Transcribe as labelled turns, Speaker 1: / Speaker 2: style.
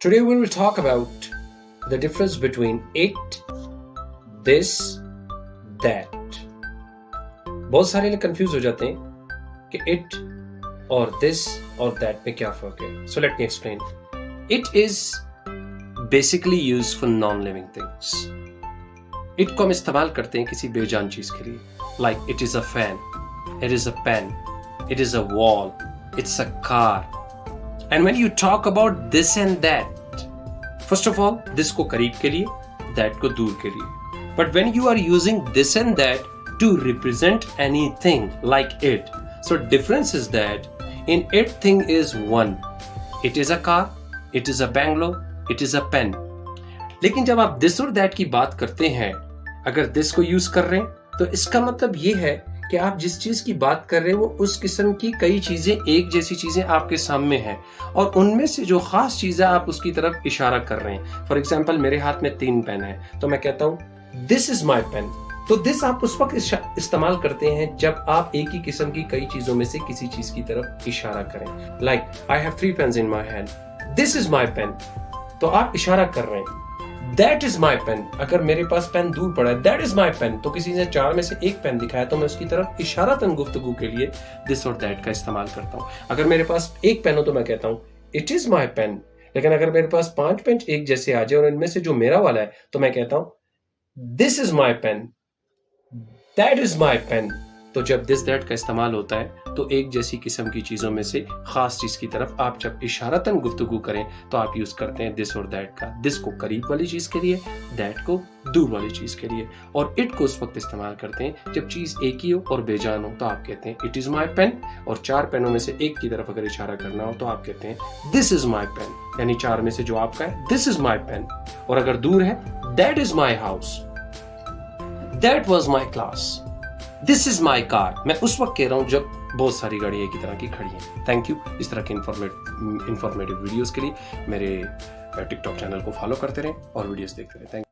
Speaker 1: Today we will talk about the difference between it, this, that. बहुत सारे लोग confuse हो जाते हैं कि it और this और that में क्या फर्क है. So let me explain. It is basically used for non-living things. It को हम इस्तेमाल करते हैं किसी बेजान चीज के लिए. Like it is a fan, it is a pen, it is a wall, it's a car. And when you talk about this and that, first of all, this को करीब के लिए, that को दूर के लिए. But when you are using this and that to represent anything like it, so difference is that in it thing is one. It is a car, it is a bungalow, it is a pen. लेकिन जब आप this और that की बात करते हैं, अगर this को यूज कर रहे हैं तो इसका मतलब ये है कि आप जिस चीज की बात कर रहे हैं वो उस किस्म की कई चीजें, एक जैसी चीजें आपके सामने हैं और उनमें से जो खास चीज है आप उसकी तरफ इशारा कर रहे हैं. फॉर एग्जाम्पल, मेरे हाथ में 3 पेन है तो मैं कहता हूं दिस इज माई पेन. तो दिस आप उस वक्त इस्तेमाल करते हैं जब आप एक ही किस्म की कई चीजों में से किसी चीज की तरफ इशारा करें. Like I have 3 pens in my hand, this is my pen. तो आप इशारा कर रहे हैं. That is my pen. अगर मेरे पास पेन दूर पड़ा है, that is my pen. तो किसी ने 4 में से एक पेन दिखाया तो मैं उसकी तरफ इशारतन गुफ्तगू के लिए this और that का इस्तेमाल करता हूँ. अगर मेरे पास एक पेन हो तो मैं कहता हूँ it is my pen. लेकिन अगर मेरे पास 5 पेन एक जैसे आ जाए और इनमें से जो मेरा वाला है तो मैं कहता हूँ this is my pen, that is my pen. तो जब this that का इस्तेमाल होता है तो एक जैसी किस्म की चीजों में से खास चीज की तरफ आप जब इशारतन गुफ्तगू करें तो आप यूज करते हैं this और that का. this को करीब वाली चीज के लिए, that को दूर वाली चीज के लिए. और it को उस वक्त इस्तेमाल करते हैं जब चीज एक ही हो और बेजान हो तो आप कहते हैं it is my pen. और 4 पेनों में से एक की तरफ अगर इशारा करना हो तो आप कहते हैं this is my pen. यानी 4 में से जो आपका है this is my pen. और अगर दूर है that is my house, that was my class, this is my car. मैं उस वक्त कह रहा हूं जब बहुत सारी गाड़ियां एक ही तरह की खड़ी हैं. Thank you. इस तरह के इंफॉर्मेटिव वीडियोस के लिए मेरे टिकटॉक चैनल को फॉलो करते रहें और वीडियोस देखते रहें. Thank you.